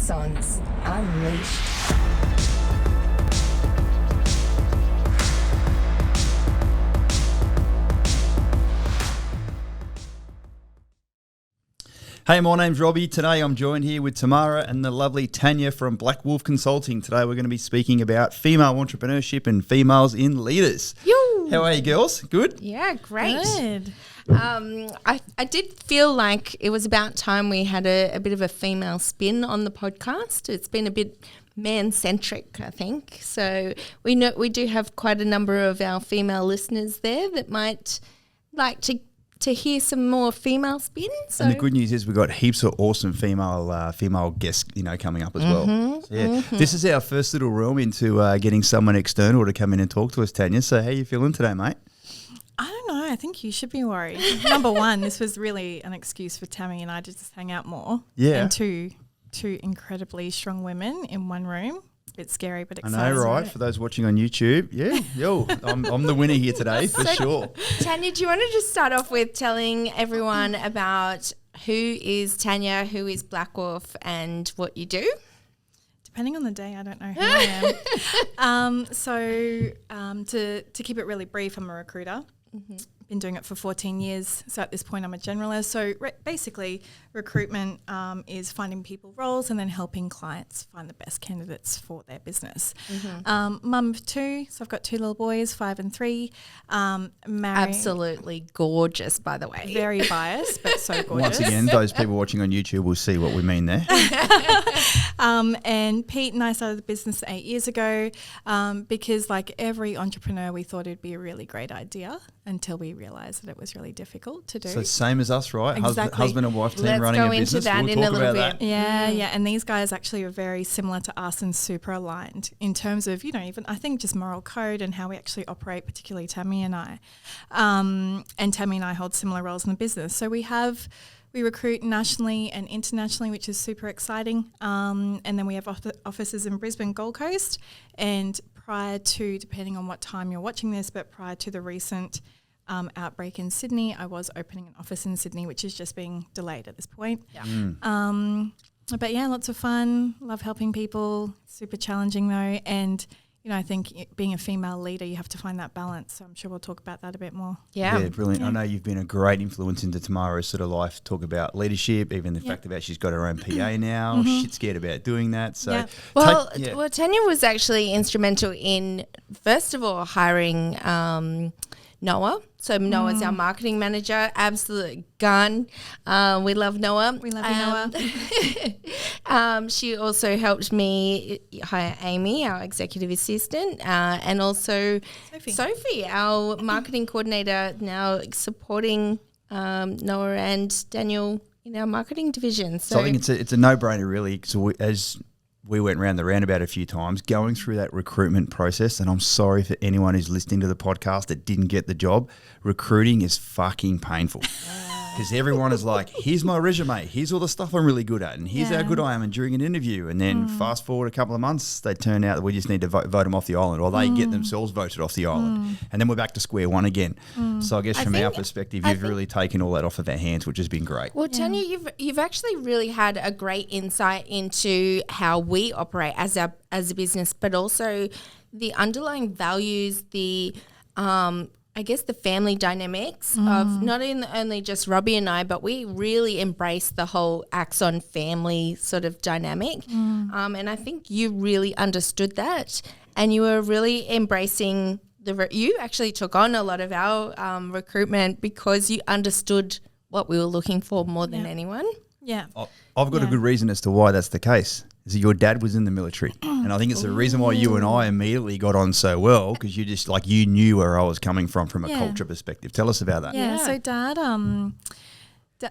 Axons Unleashed. Hey, my name's Robbie. Today I'm joined here with Tamara and the lovely Tanya from Black Wolf Consulting. Today we're going to be speaking about female entrepreneurship and females in leaders. Yoo. How are you girls? Good? Yeah, great. Good. I did feel like it was about time we had a bit of a female spin on the podcast. It's been a bit man-centric, I think. So we do have quite a number of our female listeners there that might like to hear some more female spin. So. And the good news is we've got heaps of awesome female guests, coming up as well. So, This is our first little realm into getting someone external to come in and talk to us, Tanya. So how are you feeling today, mate? I don't know. I think you should be worried. Number one, this was really an excuse for Tammy and I to just hang out more. Yeah. And two incredibly strong women in one room. A bit scary, but exciting. I know, right? For those watching on YouTube, I'm the winner here today for sure. Tanya, do you want to just start off with telling everyone about who is Tanya, who is Black Wolf, and what you do? Depending on the day, I don't know who I am. To keep it really brief, I'm a recruiter. Mm-hmm. Been doing it for 14 years. So at this point, I'm a generalist. So basically, recruitment is finding people roles and then helping clients find the best candidates for their business. Mm-hmm. Mum of two, so I've got two little boys, 5 and 3. Married. Absolutely gorgeous, by the way. Very biased, but so gorgeous. Once again, those people watching on YouTube will see what we mean there. And Pete and I started the business 8 years ago because like every entrepreneur, we thought it'd be a really great idea until we realised that it was really difficult to do. So same as us, right? Exactly. Husband and wife team Let's running go a business. into that We'll in a talk little about bit. that. Yeah. And these guys actually are very similar to us and super aligned in terms of, even I think just moral code and how we actually operate, particularly Tammy and I. And Tammy and I hold similar roles in the business. So we recruit nationally and internationally, which is super exciting. And then we have offices in Brisbane, Gold Coast. And prior to, depending on what time you're watching this, but prior to the recent outbreak in Sydney, I was opening an office in Sydney, which is just being delayed at this point. Yeah. But yeah, lots of fun. Love helping people. Super challenging though. And I think being a female leader, you have to find that balance. So I'm sure we'll talk about that a bit more. Yeah, brilliant. Yeah. I know you've been a great influence into Tamara's sort of life. Talk about leadership, even the fact about she's got her own PA now. Shit scared about doing that. So, well, Tanya was actually instrumental in, first of all, hiring Noah. So Noah's our marketing manager, absolute gun. We love Noah. We love you, Noah. She also helped me hire Amy, our executive assistant, and also Sophie, our marketing coordinator, now supporting Noah and Daniel in our marketing division. So I think it's a no-brainer really. So as we went round the roundabout a few times, going through that recruitment process, and I'm sorry for anyone who's listening to the podcast that didn't get the job, recruiting is fucking painful. Because everyone is like, here's my resume, here's all the stuff I'm really good at, and here's how good I am, and during an interview, and then fast forward a couple of months, they turn out that we just need to vote them off the island, or they get themselves voted off the island, and then we're back to square one again. So I guess from our perspective, you've really taken all that off of our hands, which has been great. Well, Tanya, you've actually really had a great insight into how we operate as a business, but also the underlying values, the I guess the family dynamics of not only just Robbie and I, but we really embrace the whole Axon family sort of dynamic. And I think you really understood that, and you were really embracing you actually took on a lot of our recruitment because you understood what we were looking for more than anyone. Yeah. I've got a good reason as to why that's the case. Is that your dad was in the military, and I think it's the reason why you and I immediately got on so well, because you just you knew where I was coming from a culture perspective. Tell us about that. Yeah. So Dad,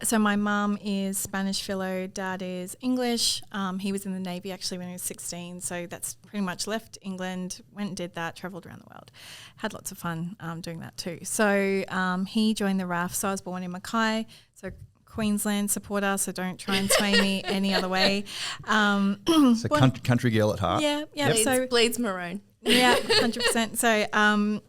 so my mum is Spanish philo, Dad is English. He was in the Navy actually when he was 16, so that's pretty much left England, went and did that, travelled around the world, had lots of fun doing that too. So he joined the RAF. So I was born in Mackay, so Queensland supporter, so don't try and sway me any other way. So country girl at heart. Yeah. Bleeds maroon. Yeah, 100%. So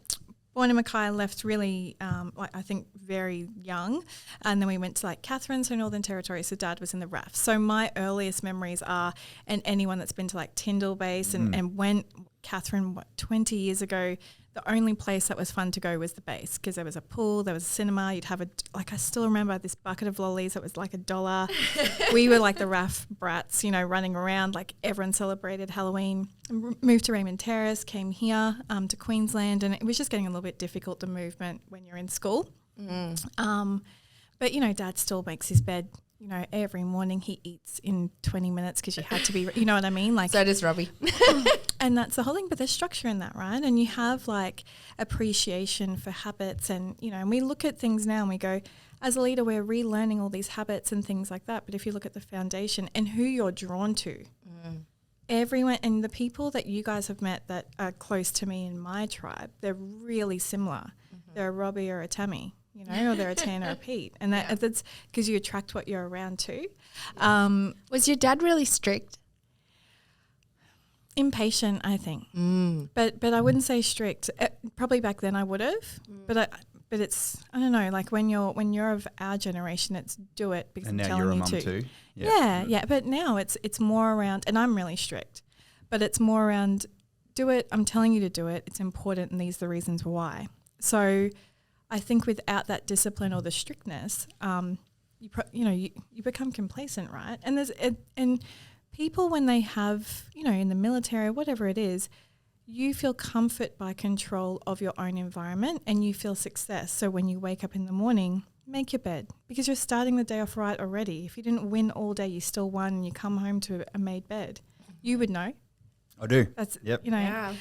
born in Mackay, left really, I think very young. And then we went to like Katherine, so Northern Territory. So Dad was in the RAF. So my earliest memories are, and anyone that's been to like Tyndall Base and went, Katherine, 20 years ago, the only place that was fun to go was the base because there was a pool, there was a cinema. You'd have I still remember this bucket of lollies that was like $1. We were like the RAF brats, running around, like everyone celebrated Halloween. Moved to Raymond Terrace, came here to Queensland, and it was just getting a little bit difficult, the movement when you're in school. But, Dad still makes his bed. Every morning he eats in 20 minutes because you had to be, you know what I mean? Like, so does Robbie. And that's the whole thing, but there's structure in that, right? And you have like appreciation for habits and, and we look at things now and we go, as a leader, we're relearning all these habits and things like that. But if you look at the foundation and who you're drawn to, everyone and the people that you guys have met that are close to me in my tribe, they're really similar. They're a Robbie or a Tammy. Or they're a Tan or a Pete. And that's because you attract what you're around too. Was your dad really strict? Impatient, I think. But I wouldn't say strict. Probably back then I would have. But it's, I don't know, like when you're of our generation, it's do it because and I'm now telling you're a you mum to. too. Yeah. But now it's more around, and I'm really strict, but it's more around do it. I'm telling you to do it. It's important, and these are the reasons why. So I think without that discipline or the strictness, you become complacent, right? And and people when they have, in the military, whatever it is, you feel comfort by control of your own environment and you feel success. So when you wake up in the morning, make your bed because you're starting the day off right already. If you didn't win all day, you still won and you come home to a made bed. You would know. I do. That's, yep. Yeah.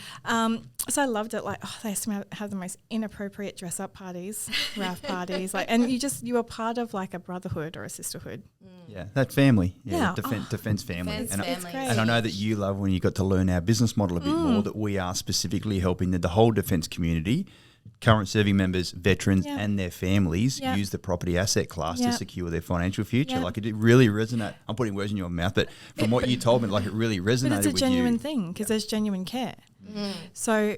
So I loved it. Like, they used to have the most inappropriate dress up parties, RAF parties. Like, and you were part of like a brotherhood or a sisterhood. Yeah, that family. Yeah. Defence family. Defence and, family. and I know that you love when you got to learn our business model a bit more, that we are specifically helping the whole defence community, current serving members, veterans and their families use the property asset class to secure their financial future. Like it really resonated. I'm putting words in your mouth, but from what you told me, like it really resonated with you. But it's a genuine thing because there's genuine care. So,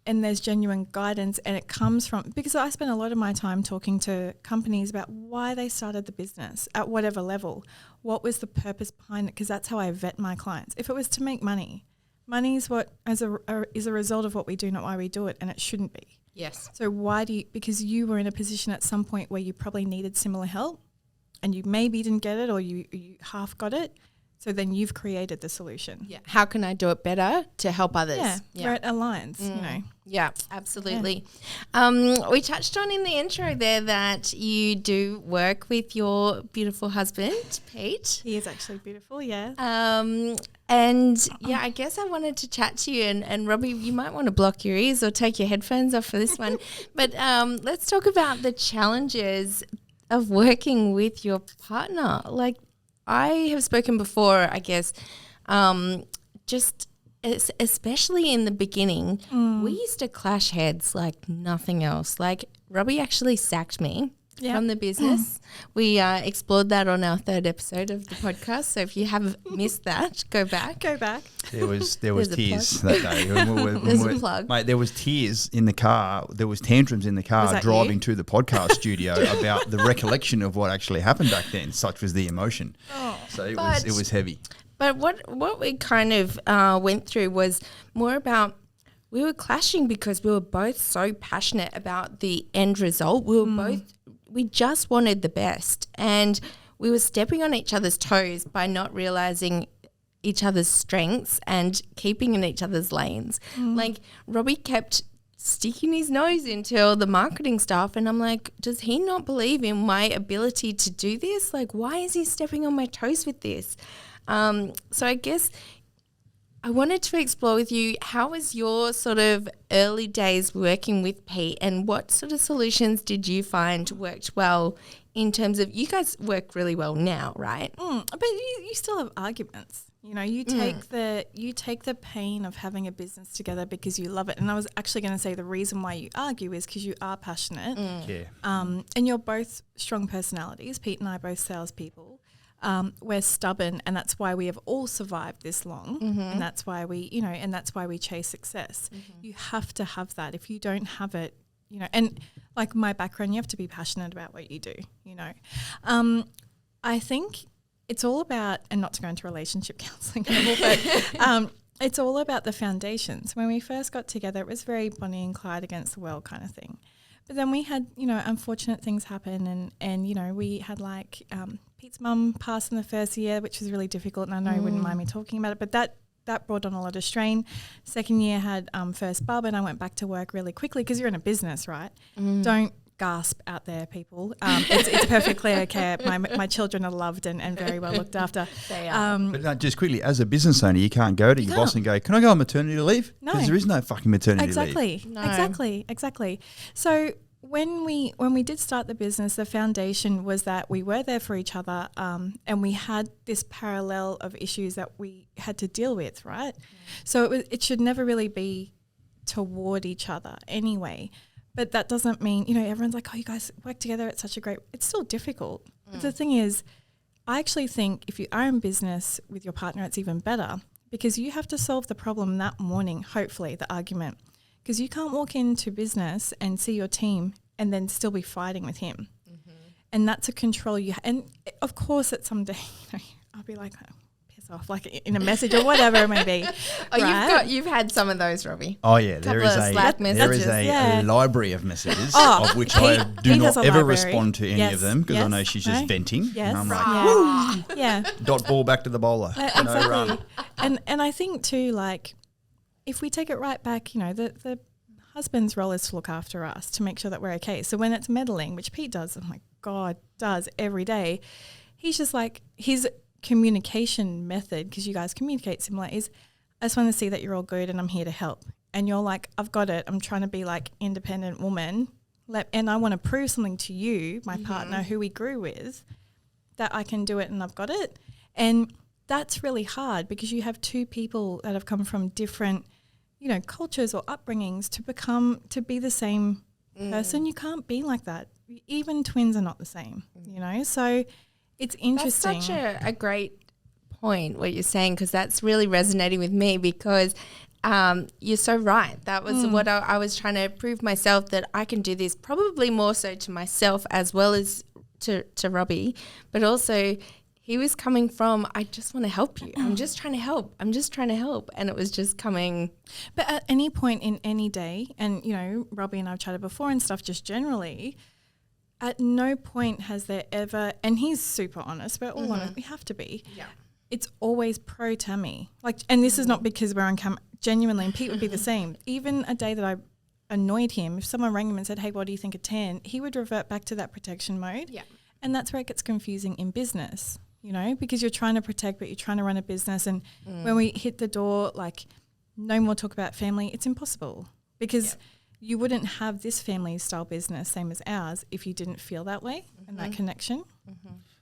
and there's genuine guidance, and it comes from, because I spend a lot of my time talking to companies about why they started the business at whatever level. What was the purpose behind it? Because that's how I vet my clients. If it was to make money is what is a result of what we do, not why we do it, and it shouldn't be. Yes. So why do you, because you were in a position at some point where you probably needed similar help and you maybe didn't get it or you half got it. So then you've created the solution. Yeah. How can I do it better to help others? Where it aligns, Yeah, absolutely. We touched on in the intro there that you do work with your beautiful husband, Pete. He is actually beautiful, yeah. And I guess I wanted to chat to you, and Robbie, you might want to block your ears or take your headphones off for this one. But let's talk about the challenges of working with your partner. Like, I have spoken before, I guess, just especially in the beginning, we used to clash heads like nothing else. Like, Robbie actually sacked me from the business. We explored that on our 3rd episode of the podcast. So if you have missed that, go back. There was tears plug. that day. There's a plug. Mate, there was tears in the car. There was tantrums in the car driving to the podcast studio about the recollection of what actually happened back then. Such was the emotion. So it was heavy. But what we kind of went through was more about, we were clashing because we were both so passionate about the end result. We just wanted the best, and we were stepping on each other's toes by not realizing each other's strengths and keeping in each other's lanes. Like, Robbie kept sticking his nose into all the marketing stuff, and I'm like, does he not believe in my ability to do this? Like, why is he stepping on my toes with this? So I guess I wanted to explore with you, how was your sort of early days working with Pete, and what sort of solutions did you find worked well in terms of, you guys work really well now, right? But you still have arguments. You take the pain of having a business together because you love it. And I was actually going to say the reason why you argue is because you are passionate. And you're both strong personalities. Pete and I are both salespeople. We're stubborn, and that's why we have all survived this long, and that's why we, and that's why we chase success. You have to have that. If you don't have it, you know, and like my background, you have to be passionate about what you do, you know. I think it's all about, and not to go into relationship counselling but it's all about the foundations. When we first got together, it was very Bonnie and Clyde against the world kind of thing. But then we had, you know, unfortunate things happen and you know, we had like Pete's mum passed in the first year, which was really difficult, and I know you wouldn't mind me talking about it, but that brought on a lot of strain. Second year had first bub, and I went back to work really quickly because you're in a business, right? Don't gasp out there, people. It's perfectly okay. My children are loved and very well looked after. They are. But just quickly, as a business owner, you can't go to your boss and go, can I go on maternity leave? No. Because there is no fucking maternity leave. Exactly. So when we did start the business, the foundation was that we were there for each other, and we had this parallel of issues that we had to deal with, right? So it should never really be toward each other anyway. But that doesn't mean, you know, everyone's like, oh, you guys work together. It's such a great, it's still difficult. But the thing is, I actually think if you are in business with your partner, it's even better because you have to solve the problem that morning, hopefully, the argument. Because you can't walk into business and see your team and then still be fighting with him. And that's a control you and of course, at some day, you know, I'll be like, oh, piss off, like in a message or whatever it may be. Oh, right? you've had some of those, Robbie. Oh yeah, there is a library of messages of which I do not ever respond to any of them because I know she's just venting. Yes. And I'm like, yeah. Dot ball back to the bowler. Exactly. No run. And I think too, like, if we take it right back, you know, the husband's role is to look after us, to make sure that we're okay. So when it's meddling, which Pete does, oh my God, does every day, he's just like, his communication method, because you guys communicate similar, is I just want to see that you're all good and I'm here to help. And you're like, I've got it. I'm trying to be like independent woman. And I want to prove something to you, my partner, who we grew with, that I can do it and I've got it. And that's really hard because you have two people that have come from different, you know, cultures or upbringings to be the same person. You can't be like that. Even twins are not the same, you know. So it's interesting. That's such a great point what you're saying, because that's really resonating with me because you're so right. That was what I was trying to prove myself, that I can do this, probably more so to myself as well as to Robbie, but also he was coming from, I just want to help you. I'm just trying to help. And it was just coming. But at any point in any day, and, you know, Robbie and I have chatted before and stuff just generally, at no point has there ever, and he's super honest, we're all honest, we have to be. Yeah. It's always pro Tammy. Like, and this is not because we're on camera, genuinely, and Pete would be the same. Even a day that I annoyed him, if someone rang him and said, hey, what do you think of Tan? He would revert back to that protection mode. Yeah. And that's where it gets confusing in business. You know, because you're trying to protect, but you're trying to run a business. And when we hit the door, like, no more talk about family, it's impossible because you wouldn't have this family style business, same as ours, if you didn't feel that way and that connection.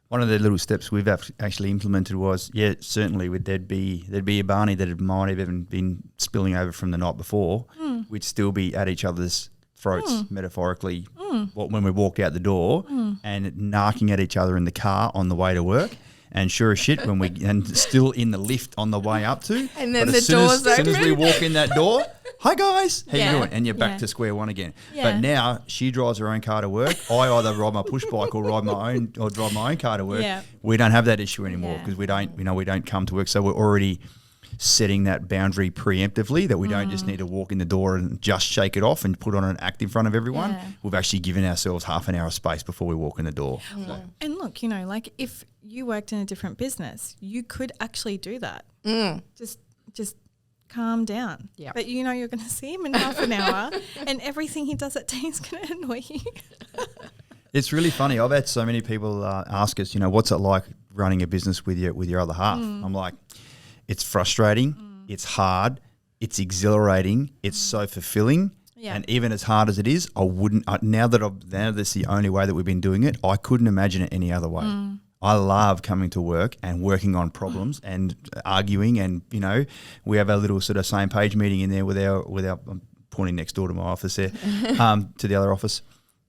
One of the little steps we've actually implemented was, certainly there'd be a Barney that might have even been spilling over from the night before. We'd still be at each other's throats, metaphorically, when we walked out the door and narking at each other in the car on the way to work. And sure as shit, and still in the lift on the way up to. And then the door's open. As soon as we walk in that door, hi guys, how you doing? And you're back to square one again. Yeah. But now she drives her own car to work. I either ride my push bike or drive my own car to work. Yeah. We don't have that issue anymore because we don't come to work. So we're already setting that boundary preemptively, that we don't just need to walk in the door and just shake it off and put on an act in front of everyone. Yeah. We've actually given ourselves half an hour of space before we walk in the door. So. And look, you know, like if you worked in a different business, you could actually do that. Just calm down. Yep. But you know you're going to see him in half an hour and everything he does that day is going to annoy you. It's really funny. I've had so many people ask us, you know, what's it like running a business with your other half? I'm like, it's frustrating, it's hard, it's exhilarating, it's so fulfilling. Yeah. And even as hard as it is, now that's the only way that we've been doing it, I couldn't imagine it any other way. I love coming to work and working on problems and arguing, and, you know, we have a little sort of same page meeting in there with our I'm pointing next door to my office there, to the other office.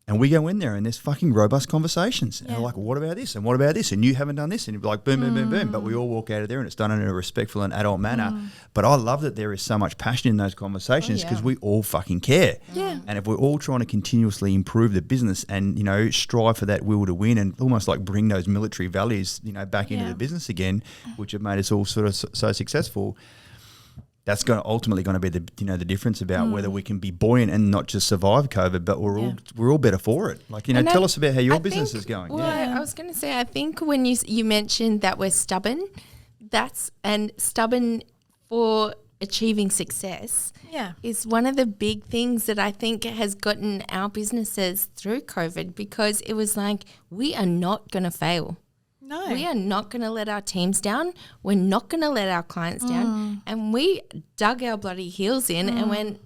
And we go in there and there's fucking robust conversations. And they're like, well, what about this? And what about this? And you haven't done this. And you're like, boom, boom, boom, boom. But we all walk out of there and it's done in a respectful and adult manner. But I love that there is so much passion in those conversations because we all fucking care. Yeah. And if we're all trying to continuously improve the business and, strive for that will to win and almost like bring those military values, back into the business again, which have made us all sort of so successful, that's ultimately going to be the difference about whether we can be buoyant and not just survive COVID, but we're all better for it. Like, tell us about how your business is going. Well, I was going to say, I think when you mentioned that we're stubborn, and stubborn for achieving success is one of the big things that I think has gotten our businesses through COVID, because it was like, we are not going to fail. No. We are not going to let our teams down. We're not going to let our clients down. And we dug our bloody heels in and went,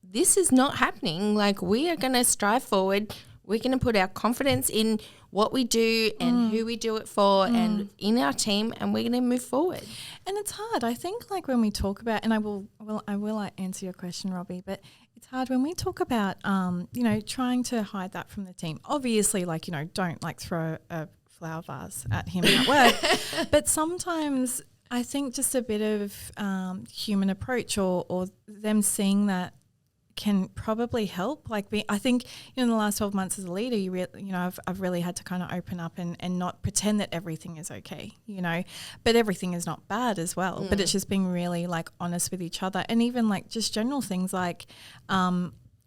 this is not happening. Like, we are going to strive forward. We're going to put our confidence in what we do and who we do it for and in our team, and we're going to move forward. And it's hard. I think, like, when we talk about, and I will answer your question, Robbie, but it's hard when we talk about, trying to hide that from the team. Obviously, like, don't like throw a flower vase at him at work. But sometimes I think just a bit of human approach or them seeing that can probably help. Like, I think in the last 12 months as a leader, I've really had to kind of open up and not pretend that everything is okay, but everything is not bad as well. But it's just being really like honest with each other, and even like just general things like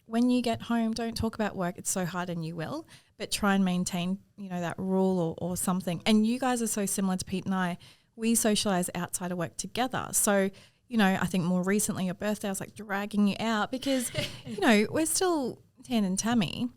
when you get home, don't talk about work. It's so hard, and you will, but try and maintain, that rule or something. And you guys are so similar to Pete and I. We socialize outside of work together. So, I think more recently your birthday, I was like dragging you out because, we're still Tan and Tammy.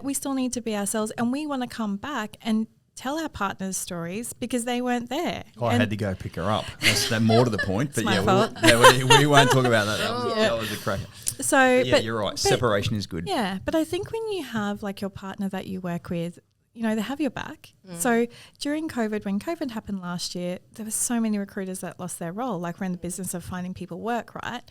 We still need to be ourselves, and we want to come back and tell our partners stories because they weren't there. I had to go pick her up. That's more to the point. But my fault. we won't talk about that. That was a cracker. So, but you're right. Separation is good. Yeah, but I think when you have like your partner that you work with, they have your back. So during COVID, when COVID happened last year, there were so many recruiters that lost their role. Like, we're in the business of finding people work, right?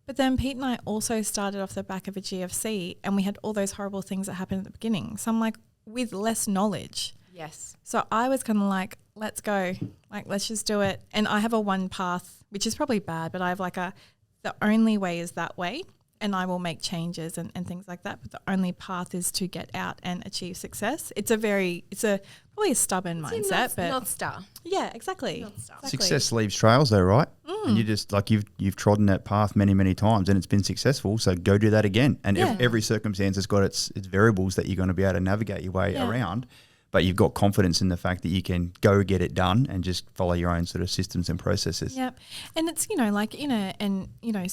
But then Pete and I also started off the back of a GFC, and we had all those horrible things that happened at the beginning. So I'm like, with less knowledge. Yes. So I was kind of like, let's go. Like, let's just do it. And I have a one path, which is probably bad, but I have like the only way is that way. And I will make changes and things like that. But the only path is to get out and achieve success. It's probably a stubborn mindset. But North Star. Yeah, exactly. Success leaves trails though, right? And you just like you've trodden that path many, many times and it's been successful. So go do that again. And every circumstance has got its variables that you're going to be able to navigate your way around. But you've got confidence in the fact that you can go get it done and just follow your own sort of systems and processes. Yep. And it's,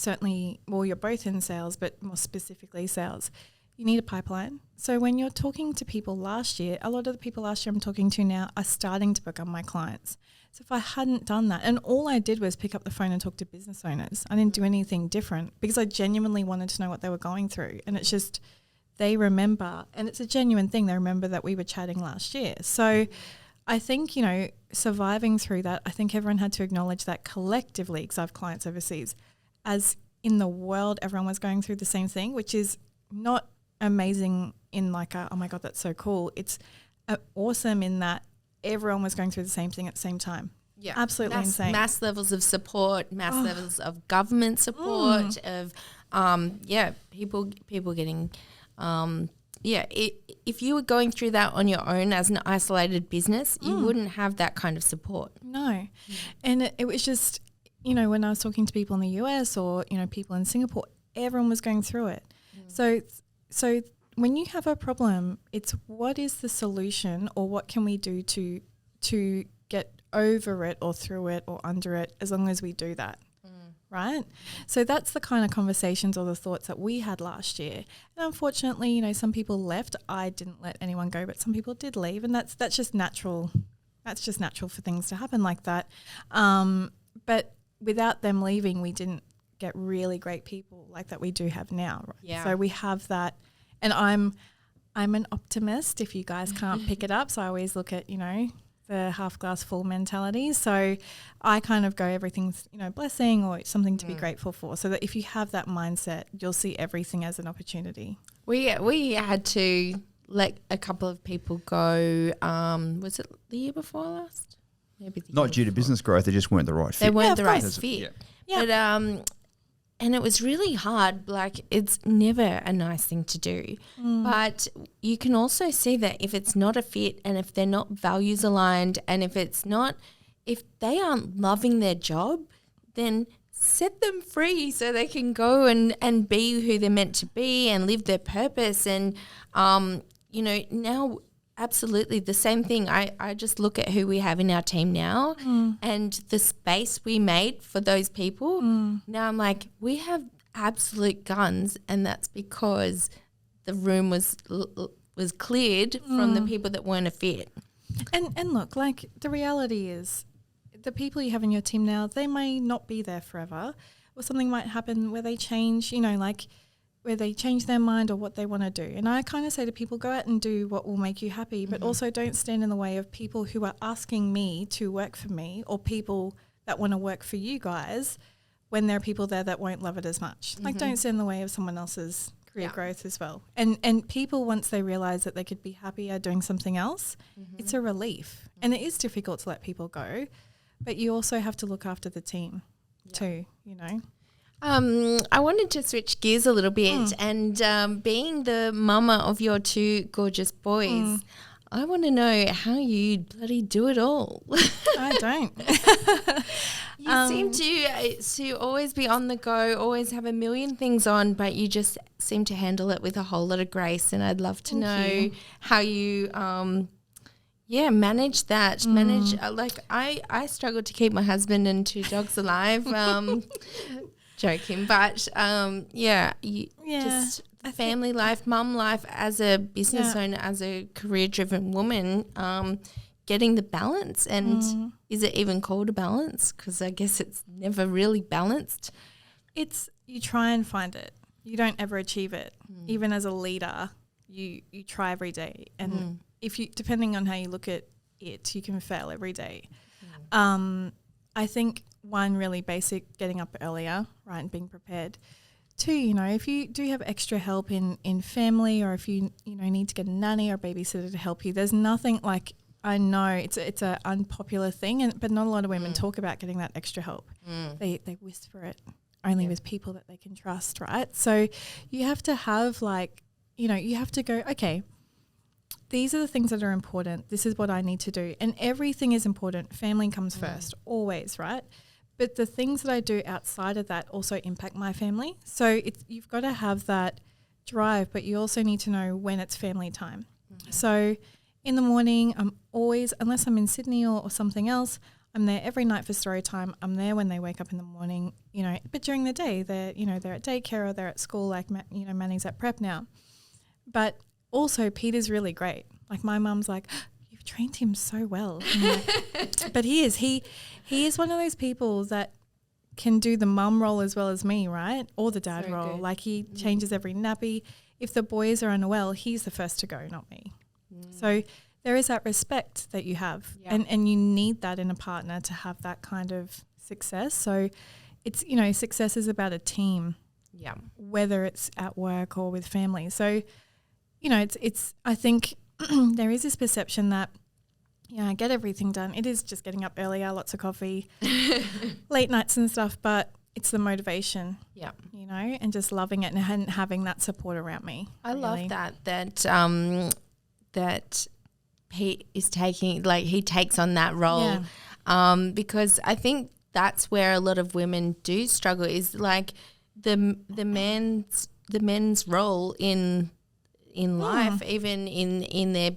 certainly, well, you're both in sales, but more specifically sales, you need a pipeline. So when you're talking to people last year, a lot of the people last year I'm talking to now are starting to become my clients. So if I hadn't done that, and all I did was pick up the phone and talk to business owners, I didn't do anything different because I genuinely wanted to know what they were going through. And it's just, they remember, and it's a genuine thing, they remember that we were chatting last year. So I think, surviving through that, I think everyone had to acknowledge that collectively, because I have clients overseas, as in the world, everyone was going through the same thing, which is not amazing in like oh my God, that's so cool. It's awesome in that everyone was going through the same thing at the same time. Yeah, absolutely insane. Mass levels of support, levels of government support, of people getting. If you were going through that on your own as an isolated business, you wouldn't have that kind of support. No. And it was just, when I was talking to people in the US or, people in Singapore, everyone was going through it. So when you have a problem, it's what is the solution or what can we do to get over it or through it or under it, as long as we do that. Right? So that's the kind of conversations or the thoughts that we had last year. And unfortunately, some people left. I didn't let anyone go, but some people did leave, and that's just natural. That's just natural for things to happen like that. But without them leaving, we didn't get really great people like that we do have now. Right? Yeah. So we have that, and I'm an optimist, if you guys can't pick it up. So I always look at, the half glass full mentality. So I kind of go everything's, blessing or something to be grateful for. So that if you have that mindset, you'll see everything as an opportunity. We had to let a couple of people go. Was it the year before last? Maybe the Not year due to before. business growth, they just weren't the right fit. They weren't Yeah, the of right course. fit. Yeah. But and it was really hard. Like, it's never a nice thing to do. But you can also see that if it's not a fit and if they're not values aligned and if they aren't loving their job, then set them free so they can go and be who they're meant to be and live their purpose. And, now absolutely the same thing. I just look at who we have in our team now and the space we made for those people. Now I'm like, we have absolute guns, and that's because the room was cleared from the people that weren't a fit. And look, like, the reality is the people you have in your team now, they may not be there forever, or something might happen where they change, where they change their mind or what they want to do. And I kind of say to people, go out and do what will make you happy, but also don't stand in the way of people who are asking me to work for me, or people that want to work for you guys when there are people there that won't love it as much. Like, don't stand in the way of someone else's career growth as well. And people, once they realise that they could be happier doing something else, it's a relief. And it is difficult to let people go, but you also have to look after the team too, I wanted to switch gears a little bit, and being the mama of your two gorgeous boys, I want to know how you bloody do it all. I don't. You seem to always be on the go, always have a million things on, but you just seem to handle it with a whole lot of grace. And I'd love to know how you manage that. I struggle to keep my husband and two dogs alive. Joking, but just family life, mum life, as a business owner, as a career-driven woman, getting the balance. And is it even called a balance? Because I guess it's never really balanced. You try and find it. You don't ever achieve it. Even as a leader, you try every day, and if you, depending on how you look at it, you can fail every day. I think, one, really basic, getting up earlier, right, and being prepared. Two, if you do have extra help in family, or if you need to get a nanny or babysitter to help you, there's nothing like, I know it's an unpopular thing, but not a lot of women talk about getting that extra help. They whisper it only with people that they can trust, right? So you have to have you have to go, okay, these are the things that are important. This is what I need to do. And everything is important. Family comes first, always, right? But the things that I do outside of that also impact my family. So you've got to have that drive, but you also need to know when it's family time. So in the morning, I'm always, unless I'm in Sydney or something else, I'm there every night for story time. I'm there when they wake up in the morning, but during the day, they're at daycare or they're at school, like, Manny's at prep now. But also, Peter's really great. Like, my mum's like, you've trained him so well. But he is one of those people that can do the mum role as well as me, right? Or the dad role. Good. Like, he changes every nappy. If the boys are unwell, he's the first to go, not me. So there is that respect that you have. And you need that in a partner to have that kind of success. So it's, success is about a team. Yeah. Whether it's at work or with family. So, it's I think there is this perception that, I get everything done. It is just getting up earlier, lots of coffee, late nights and stuff, but it's the motivation, and just loving it and having that support around me. I love that he is taking, he takes on that role, because I think that's where a lot of women do struggle, is like the men's role in life, even in their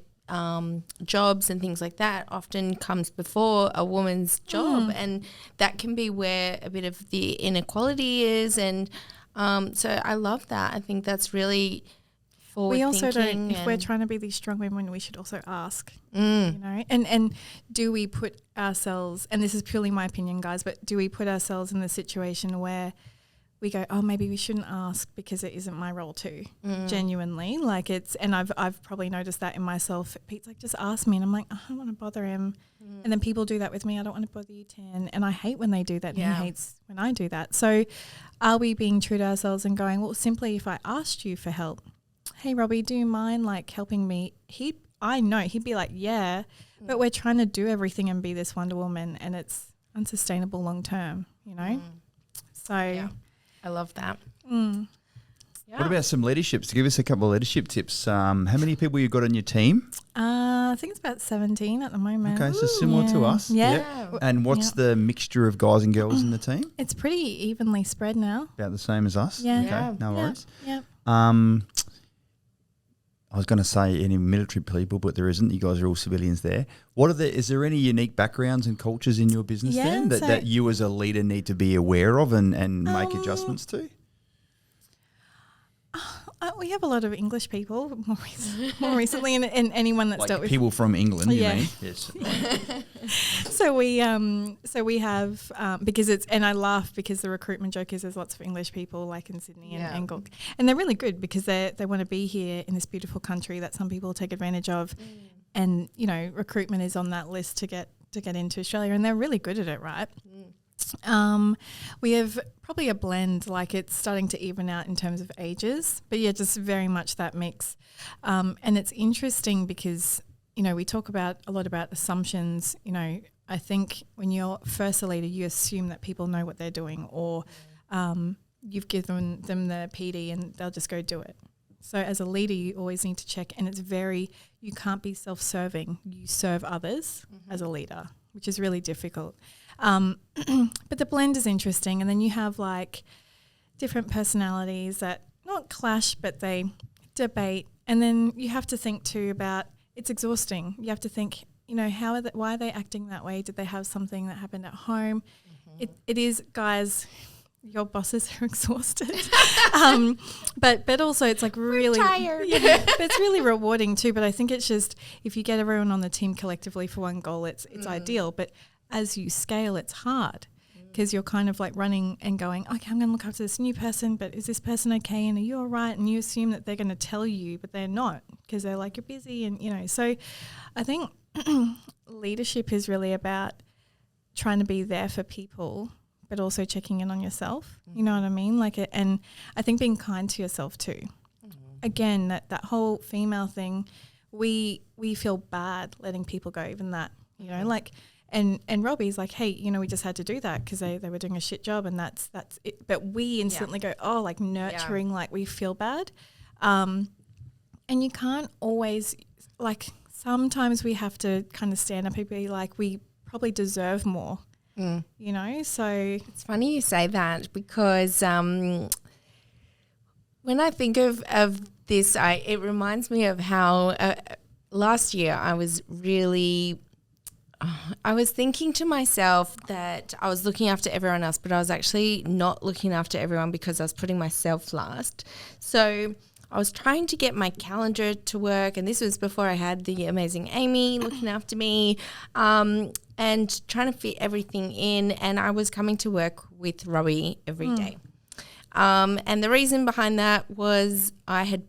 jobs and things like that, often comes before a woman's job, and that can be where a bit of the inequality is. And so I love that. I think that's really forward thinking. We also don't, if we're trying to be these strong women, we should also ask, and do we put ourselves, and this is purely my opinion, guys, but do we put ourselves in the situation where we go, oh, maybe we shouldn't ask because it isn't my role too, genuinely. Like, and I've probably noticed that in myself. Pete's like, just ask me. And I'm like, I don't want to bother him. And then people do that with me. I don't want to bother you, Tan. And I hate when they do that. And he hates when I do that. So are we being true to ourselves and going, well, simply if I asked you for help, hey, Robbie, do you mind like helping me? I know he'd be like, yeah, but we're trying to do everything and be this Wonder Woman, and it's unsustainable long term, you know? So I love that. What about some leaderships? Give us a couple of leadership tips. How many people you got on your team? I think it's about 17 at the moment. Okay, so similar to us. Yeah. And what's the mixture of guys and girls in the team? It's pretty evenly spread now. About the same as us? Yeah. Okay, no worries. Yeah. I was going to say any military people, but there isn't. You guys are all civilians there. Is there any unique backgrounds and cultures in your business then that you as a leader need to be aware of and make adjustments to? We have a lot of English people more recently, and anyone that's like dealt with people from England. You mean? Yes. So we have because it's, and I laugh because the recruitment joke is there's lots of English people like in Sydney and Gold, and they're really good because they want to be here in this beautiful country that some people take advantage of, and you know recruitment is on that list to get into Australia, and they're really good at it, right? We have probably a blend, like it's starting to even out in terms of ages, but yeah, just very much that mix. And it's interesting because, you know, we talk a lot about assumptions. You know, I think when you're first a leader, you assume that people know what they're doing, or you've given them the PD and they'll just go do it. So as a leader, you always need to check, and you can't be self-serving. You serve others as a leader, which is really difficult. But the blend is interesting, and then you have like different personalities that not clash, but they debate, and then you have to think too about it's exhausting. You have to think, you know, why are they acting that way? Did they have something that happened at home? It is, guys. Your bosses are exhausted, but also it's like really tired. Yeah, but it's really rewarding too. But I think it's just if you get everyone on the team collectively for one goal, it's ideal. But as you scale, it's hard because you're kind of like running and going, okay, I'm going to look after this new person, but is this person okay? And are you all right? And you assume that they're going to tell you, but they're not because they're like, you're busy, and you know. So I think leadership is really about trying to be there for people, but also checking in on yourself. You know what I mean? And I think being kind to yourself too. Again, that whole female thing, we feel bad letting people go, even that, you know, like, and Robbie's like, hey, you know, we just had to do that because they were doing a shit job, and that's it. But we instantly go, oh, like nurturing, like we feel bad. And you can't always, like, sometimes we have to kind of stand up and be like, we probably deserve more. You know, so it's funny you say that because when I think of this, it reminds me of how last year I was thinking to myself that I was looking after everyone else, but I was actually not looking after everyone because I was putting myself last. So I was trying to get my calendar to work, and this was before I had the amazing Amy looking after me, and trying to fit everything in, and I was coming to work with Robbie every day. And the reason behind that was I had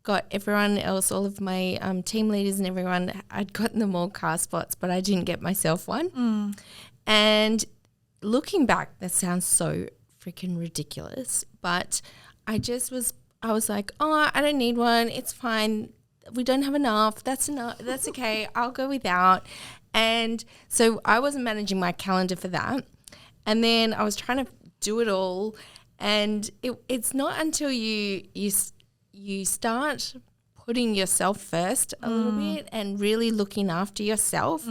got everyone else, all of my team leaders and everyone, I'd gotten them all car spots, but I didn't get myself one. And looking back, that sounds so freaking ridiculous, but I was like, oh, I don't need one. It's fine. We don't have enough. That's enough. That's okay. I'll go without. And so I wasn't managing my calendar for that. And then I was trying to do it all. And it's not until you start putting yourself first a little bit and really looking after yourself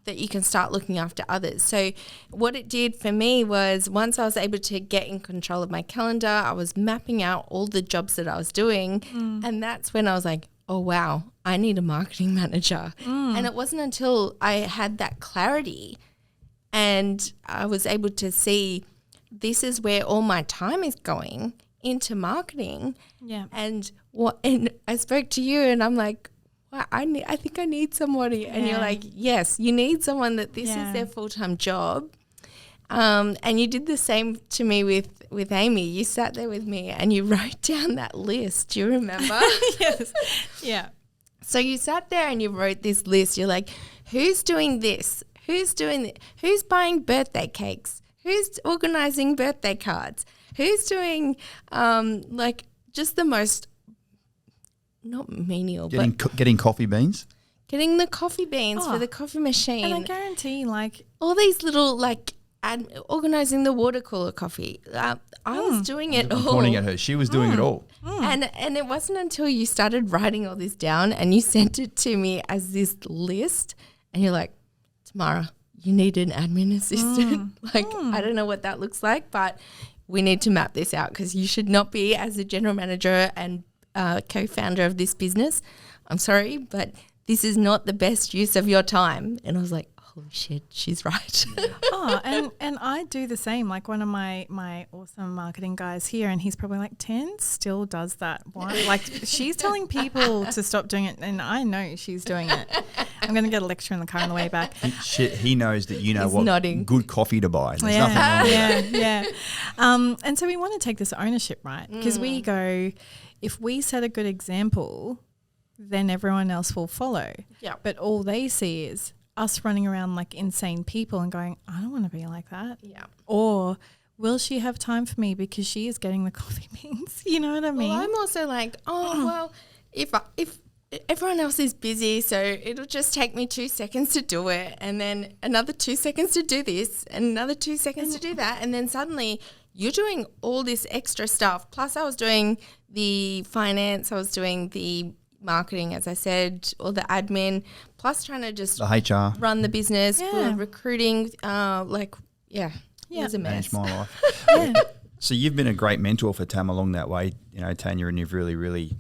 that you can start looking after others. So what it did for me was once I was able to get in control of my calendar, I was mapping out all the jobs that I was doing. And that's when I was like, oh, wow, I need a marketing manager. And it wasn't until I had that clarity and I was able to see this is where all my time is going into marketing. Yeah. And I spoke to you and I'm like, wow, I think I need somebody. And you're like, yes, you need someone that this is their full-time job. And you did the same to me with Amy. You sat there with me and you wrote down that list. Do you remember? Yes. Yeah. So you sat there and you wrote this list. You're like, who's doing this? Who's doing this? Who's buying birthday cakes? Who's organizing birthday cards? Who's doing like just the most not menial, Getting coffee beans? getting the coffee beans for the coffee machine. And I guarantee, like, all these little, like, organising the water cooler coffee. I was doing it I'm all. pointing at her. She was doing it all. And it wasn't until you started writing all this down and you sent it to me as this list and you're like, Tamara, you need an admin assistant. I don't know what that looks like, but we need to map this out because you should not be, as a general manager and co-founder of this business, I'm sorry, but this is not the best use of your time. And I was like, holy shit, she's right. And I do the same. Like one of my awesome marketing guys here, and he's probably like 10, still does that. Why? Like she's telling people to stop doing it, and I know she's doing it. I'm going to get a lecture in the car on the way back. He knows that you know He's what nodding. good coffee to buy. There's nothing wrong with that. Yeah. And so we want to take this ownership, right? Because we go, if we set a good example, then everyone else will follow. Yeah. But all they see is us running around like insane people and going, I don't want to be like that. Yeah. Or will she have time for me because she is getting the coffee beans? You know what I mean? Well, I'm also like, well, if everyone else is busy, so it'll just take me 2 seconds to do it, and then another 2 seconds to do this, and another 2 seconds to do that, and then suddenly you're doing all this extra stuff. Plus, I was doing the finance, I was doing the marketing, as I said, or the admin, plus trying to just The HR. run the business, Yeah. recruiting, it was a mess. Manage my life. Yeah. So you've been a great mentor for Tam along that way, you know, Tanya, and you've really, really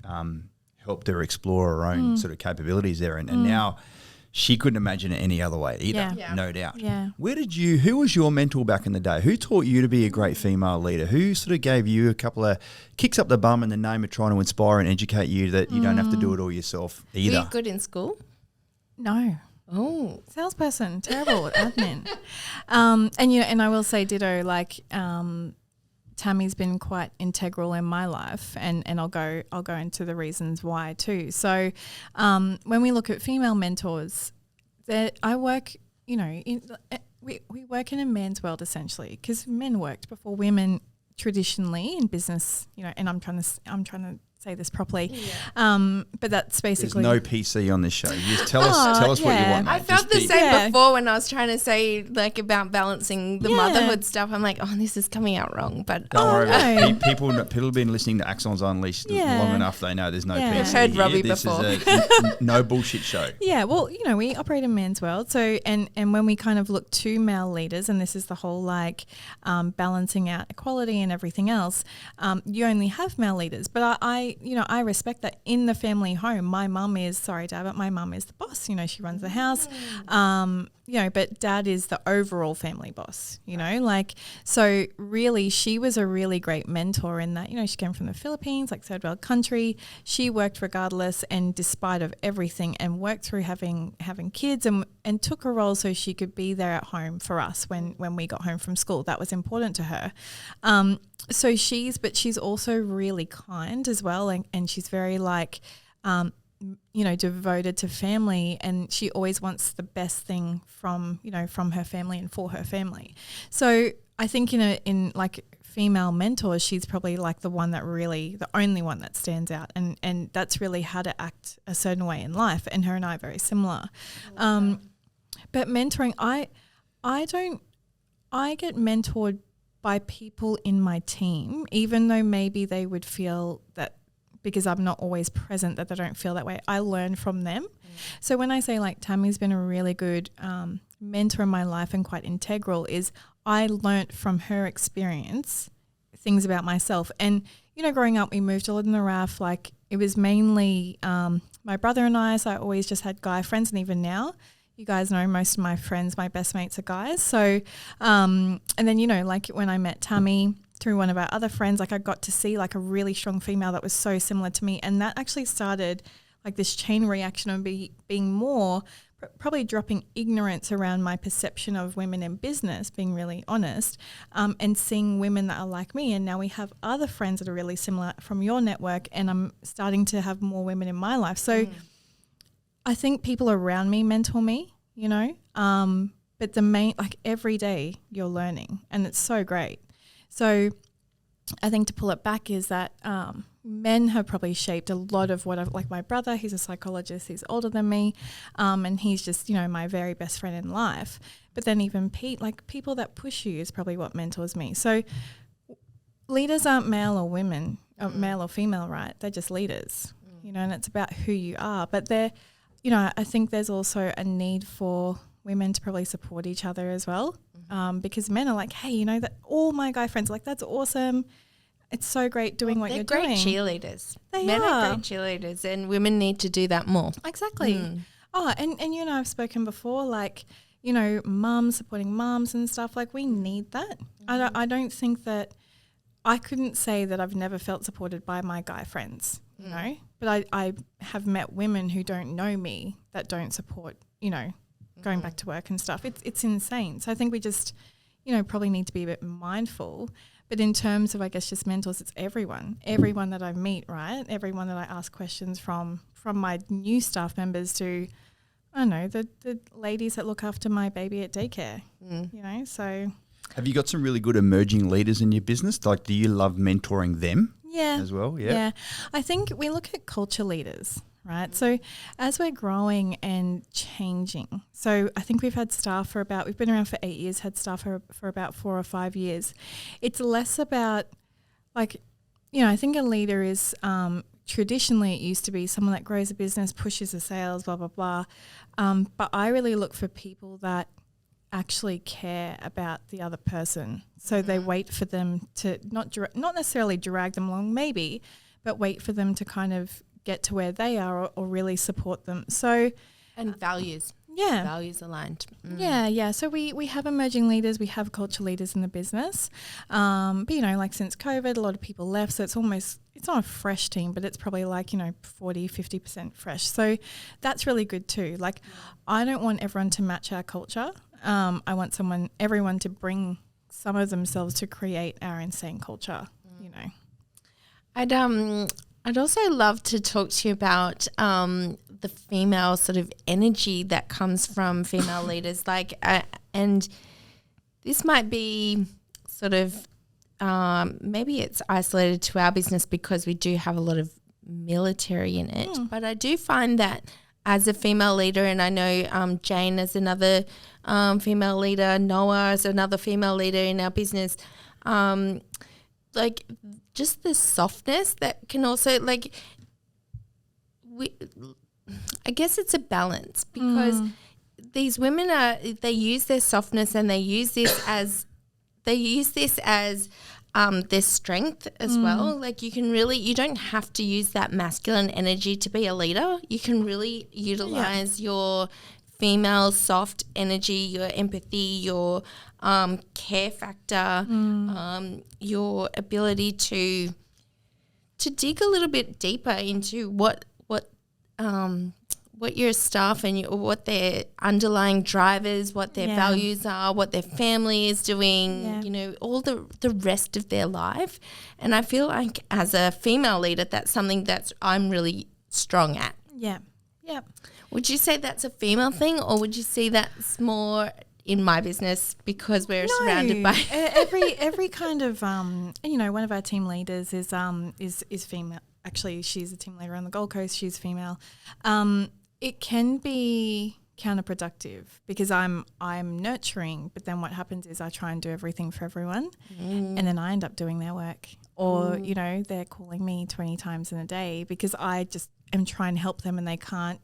helped her explore her own sort of capabilities there. And now she couldn't imagine it any other way either, Yeah. no doubt. Yeah. Who was your mentor back in the day? Who taught you to be a great female leader? Who sort of gave you a couple of kicks up the bum in the name of trying to inspire and educate you that you don't have to do it all yourself Were either? you good in school? No. Oh. Salesperson, terrible at admin. And I will say ditto, like Tammy's been quite integral in my life, and I'll go into the reasons why too. So when we look at female mentors, I work, you know, we work in a man's world essentially, because men worked before women traditionally in business, you know, and I'm trying to say this properly. Yeah. But that's There's basically no PC on this show. You just tell us what you want, mate. I felt Just the be- same before when I was trying to say like about balancing the motherhood stuff. I'm like, oh, this is coming out wrong. But Don't worry about no. it. People have been listening to Axons Unleashed long enough. They know there's no Yeah. PC I've heard here. Robbie This before. is a no bullshit show. Yeah, well, you know, we operate in men's world. So, and when we kind of look to male leaders, and this is the whole like balancing out equality and everything else, you only have male leaders. But I respect that in the family home, my mum is, sorry, Dad, but my mum is the boss. You know, she runs the house. You know, but Dad is the overall family boss, you know, like, so really she was a really great mentor in that, you know, she came from the Philippines, like third world country. She worked regardless and despite of everything, and worked through having kids, and took a role so she could be there at home for us when we got home from school. That was important to her. So she's also really kind as well, and she's very like, you know, devoted to family, and she always wants the best thing from her family and for her family. So I think in like female mentors, she's probably like the only one that stands out, and that's really how to act a certain way in life. And her and I are very similar. But mentoring, I get mentored by people in my team, even though maybe they would feel that, because I'm not always present, that they don't feel that way. I learn from them. So when I say like Tammy's been a really good mentor in my life and quite integral, is I learnt from her experience things about myself. And, you know, growing up, we moved a lot in the RAF. Like it was mainly my brother and I, so I always just had guy friends. And even now, you guys know most of my friends, my best mates are guys. So, and then, you know, like when I met Tammy through one of our other friends, like I got to see like a really strong female that was so similar to me. And that actually started like this chain reaction of being more, probably dropping ignorance around my perception of women in business, being really honest, and seeing women that are like me. And now we have other friends that are really similar from your network, and I'm starting to have more women in my life. So I think people around me mentor me, you know, but the main, like every day you're learning, and it's so great. So I think to pull it back is that men have probably shaped a lot of what I've, like my brother, he's a psychologist, he's older than me, and he's just, you know, my very best friend in life. But then even people that push you is probably what mentors me. So leaders aren't male or women, male or female, right? They're just leaders, you know, and it's about who you are. But you know, I think there's also a need for women to probably support each other as well, because men are like, hey, you know, that all my guy friends are like, that's awesome. It's so great doing what you're doing. They're great cheerleaders. Men are great cheerleaders, and women need to do that more. Exactly. Oh, and you know, I've spoken before, like, you know, mums supporting mums and stuff. Like, we need that. I don't think that I couldn't say that I've never felt supported by my guy friends, you know, but I have met women who don't know me that don't support, you know, going back to work and stuff. It's insane. So I think we just, you know, probably need to be a bit mindful. But in terms of, I guess, just mentors, it's everyone that I meet, right? Everyone that I ask questions from my new staff members to, I don't know, the ladies that look after my baby at daycare, you know, so. Have you got some really good emerging leaders in your business? Like, do you love mentoring them as well? Yeah. I think we look at culture leaders, right? So as we're growing and changing, so I think we've had staff we've been around for 8 years, had staff for about 4 or 5 years. It's less about, like, you know, I think a leader is, traditionally it used to be someone that grows a business, pushes the sales, blah, blah, blah. But I really look for people that actually care about the other person. So they wait for them to not necessarily drag them along, maybe, but wait for them to kind of get to where they are or really support them. So, and values. Yeah. Values aligned. Yeah. So we have emerging leaders, we have culture leaders in the business. But, you know, like since COVID, a lot of people left. So it's not a fresh team, but it's probably like, you know, 40, 50% fresh. So that's really good too. Like, I don't want everyone to match our culture. I want everyone to bring some of themselves to create our insane culture, you know. I'd also love to talk to you about the female sort of energy that comes from female leaders. Like, and this might be sort of maybe it's isolated to our business because we do have a lot of military in it. But I do find that as a female leader, and I know Jane is another female leader, Noah is another female leader in our business, like just the softness that can also, like, I guess it's a balance because these women they use their softness and they use this as their strength as well. Like, you don't have to use that masculine energy to be a leader. You can really utilize your female soft energy, your empathy, your care factor, your ability to dig a little bit deeper into what your staff and what their underlying drivers, what their values are, what their family is doing, you know, all the rest of their life. And I feel like as a female leader, that's something that I'm really strong at. Yeah. Would you say that's a female thing, or would you see that's more in my business because we're surrounded by every kind of you know, one of our team leaders is female. Actually, she's a team leader on the Gold Coast. She's female. It can be counterproductive because I'm nurturing, but then what happens is I try and do everything for everyone, and then I end up doing their work, or you know, they're calling me 20 times in a day because I just am trying to help them and they can't,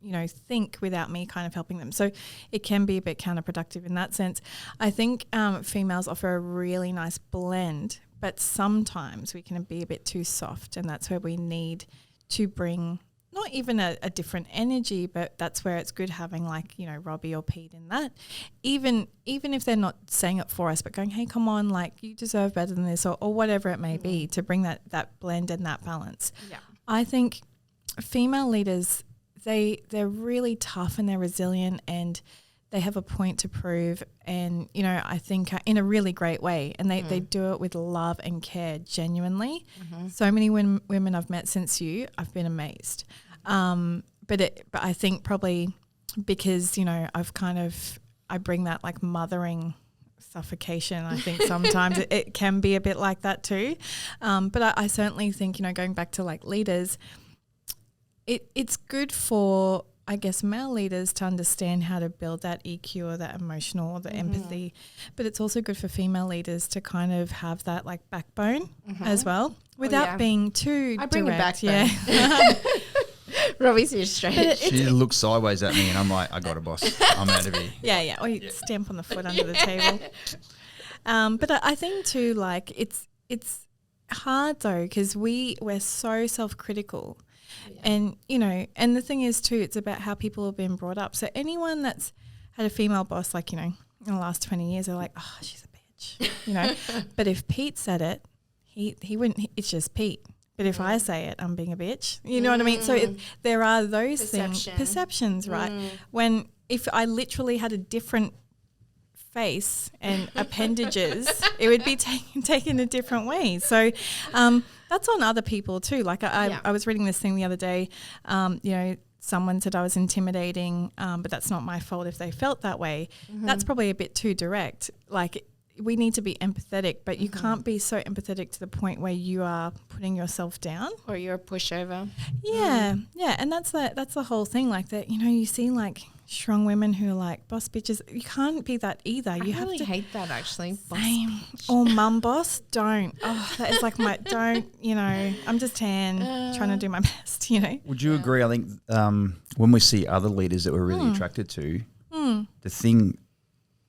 you know, think without me kind of helping them. So it can be a bit counterproductive in that sense. I think females offer a really nice blend, but sometimes we can be a bit too soft, and that's where we need to bring not even a different energy, but that's where it's good having, like, you know, Robbie or Pete in that. Even if they're not saying it for us, but going, hey, come on, like, you deserve better than this, or whatever it may be, to bring that blend and that balance. Yeah. I think female leaders, they're really tough and they're resilient and they have a point to prove, and, you know, I think in a really great way, and they do it with love and care genuinely. So many women I've met since I've been amazed. But I think probably because, you know, I bring that like mothering suffocation. I think sometimes it can be a bit like that too. But I certainly think, going back to like leaders, it's good for, I guess, male leaders to understand how to build that EQ or that emotional or the empathy, but it's also good for female leaders to kind of have that like backbone as well without being too I bring direct. a backbone. Robbie's here straight. She looks sideways at me and I'm like, I got a boss. I'm out of here. Yeah. Or you stamp on the foot under the table. But I think too, like it's hard though, because we're so self-critical. Yeah. And, and the thing is too, it's about how people have been brought up. So anyone that's had a female boss, like, in the last 20 years, they're like, oh, she's a bitch, But if Pete said it, he wouldn't, it's just Pete. But if I say it, I'm being a bitch. You know what I mean? So there are those perceptions, right? When if I literally had a different face and appendages, it would be taken a different way. So that's on other people too. Like I was reading this thing the other day, someone said I was intimidating, but that's not my fault if they felt that way. That's probably a bit too direct. Like we need to be empathetic, but you can't be so empathetic to the point where you are putting yourself down. Or you're a pushover. Yeah. And that's the whole thing. Like that, you see like strong women who are like boss bitches. You can't be that either. You have to hate that actually. Same. Or mum boss. Don't. Oh, that is like don't. I'm just trying to do my best. Would you agree? I think when we see other leaders that we're really attracted to, the thing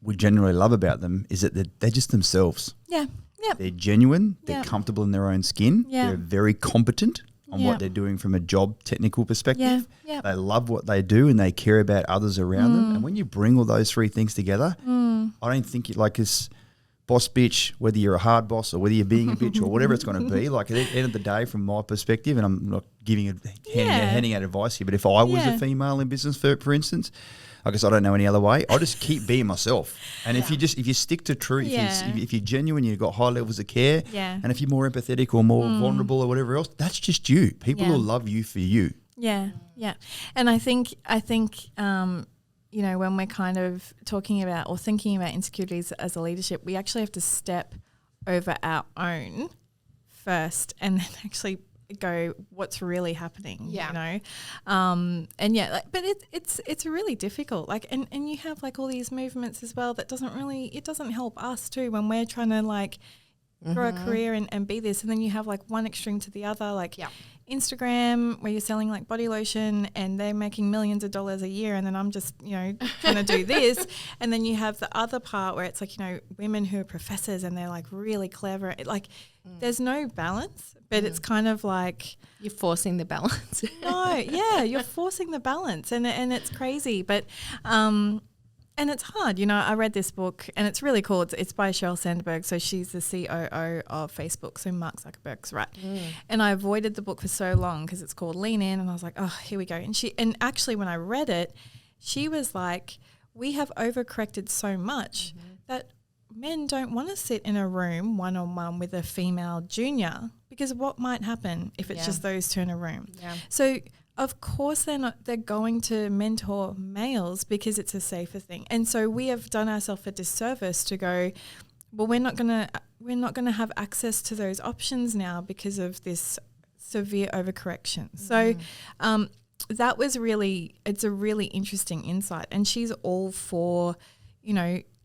we generally love about them is that they're just themselves. Yeah. Yep. They're genuine. They're comfortable in their own skin. Yeah. They're very competent on what they're doing from a job technical perspective. Yeah. They love what they do and they care about others around them. And when you bring all those three things together, I don't think you like this boss bitch, whether you're a hard boss or whether you're being a bitch or whatever it's going to be. Like at the end of the day, from my perspective, and I'm not handing out advice here, but if I was a female in business, for instance, I guess I don't know any other way. I just keep being myself. And if you stick to truth, if you're genuine, you've got high levels of care, and if you're more empathetic or more vulnerable or whatever else, that's just you. People will love you for you. Yeah. And I think when we're kind of talking about or thinking about insecurities as a leadership, we actually have to step over our own first and then actually go what's really happening, but it's really difficult, like and you have like all these movements as well that doesn't help us too when we're trying to like grow a career and be this, and then you have like one extreme to the other, like Instagram where you're selling like body lotion and they're making millions of dollars a year, and then I'm just trying to do this, and then you have the other part where it's like women who are professors and they're like really clever, there's no balance, but it's kind of like you're forcing the balance. You're forcing the balance, and it's crazy, but and it's hard. I read this book and it's really cool. It's by Sheryl Sandberg. So she's the COO of Facebook. So Mark Zuckerberg's right. And I avoided the book for so long because it's called Lean In. And I was like, oh, here we go. And actually when I read it, she was like, we have overcorrected so much that men don't want to sit in a room one-on-one with a female junior, because what might happen if it's just those two in a room? Yeah. So of course they're going to mentor males because it's a safer thing. And so we have done ourselves a disservice to go, well, we're not gonna have access to those options now because of this severe overcorrection. So that was it's a really interesting insight. And she's all for,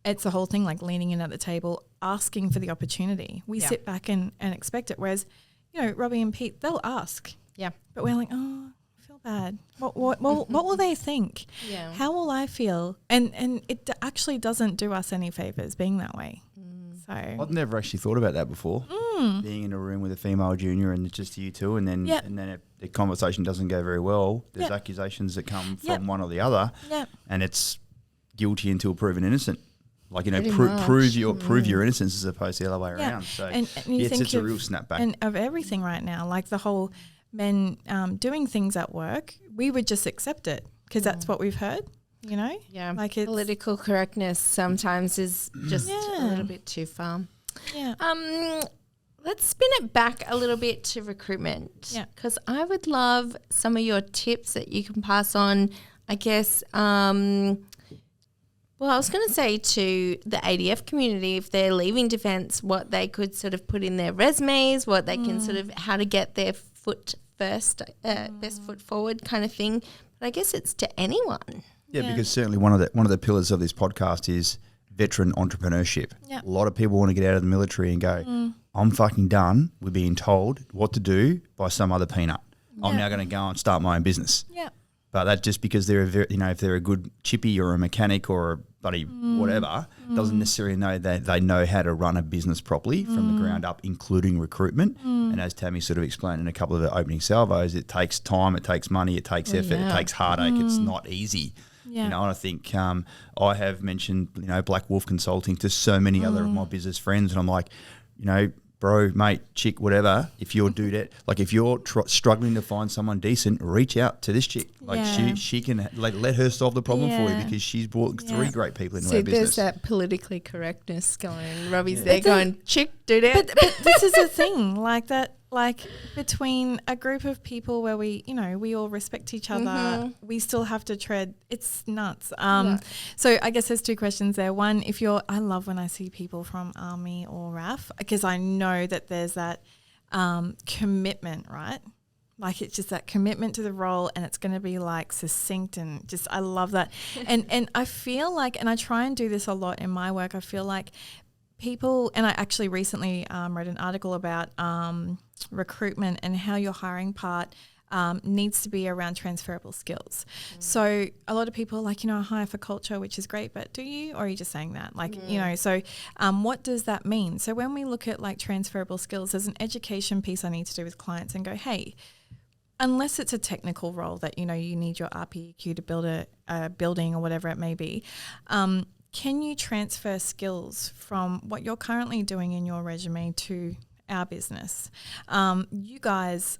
it's the whole thing, like leaning in at the table, asking for the opportunity. We sit back and expect it. Whereas, Robbie and Pete, they'll ask. Yeah. But we're like, oh, bad. What will they think? Yeah. How will I feel? And it actually doesn't do us any favors being that way. So I've never actually thought about that before. Being in a room with a female junior and it's just you two, and then the conversation doesn't go very well. There's accusations that come from one or the other, and it's guilty until proven innocent. Like prove your innocence as opposed to the other way around. So and you think it's a real snapback. And of everything right now, like the whole men doing things at work, we would just accept it because that's what we've heard, Yeah, like political correctness sometimes is just a little bit too far. Yeah. Let's spin it back a little bit to recruitment. Yeah. Because I would love some of your tips that you can pass on, I guess, Well, I was going to say to the ADF community, if they're leaving defence, what they could sort of put in their resumes, what they can sort of, how to get their foot first, best foot forward kind of thing. But I guess it's to anyone. Yeah, because certainly one of the pillars of this podcast is veteran entrepreneurship. Yep. A lot of people want to get out of the military and go, I'm fucking done with being told what to do by some other peanut. I'm now going to go and start my own business. Yeah. But that just because they're if they're a good chippy or a mechanic or a bloody whatever, doesn't necessarily know that they know how to run a business properly from the ground up, including recruitment. And as Tammy sort of explained in a couple of the opening salvos, it takes time, it takes money, it takes effort, it takes heartache. It's not easy. Yeah. And I think I have mentioned, Black Wolf Consulting to so many other of my business friends, and I'm like, bro, mate, chick, whatever, if you're if you're struggling to find someone decent, reach out to this chick. She can let her solve the problem for you, because she's brought 3 great people into our business. There's that politically correctness going. Robbie's there going, chick, do that. But this is the thing, between a group of people where we all respect each other, we still have to tread. It's nuts. So I guess there's 2 questions there. One, I love when I see people from Army or RAF, because I know that there's that commitment, right? Like, it's just that commitment to the role, and it's going to be succinct, and just, I love that. And I feel like, and I try and do this a lot in my work, I feel like people, and I actually recently wrote an article about recruitment and how your hiring part needs to be around transferable skills. So a lot of people are like, I hire for culture, which is great, but do you, or are you just saying that? So what does that mean? So when we look at transferable skills, there's an education piece I need to do with clients and go, hey, unless it's a technical role that, you need your RPEQ to build a building or whatever it may be, can you transfer skills from what you're currently doing in your resume to our business? You guys,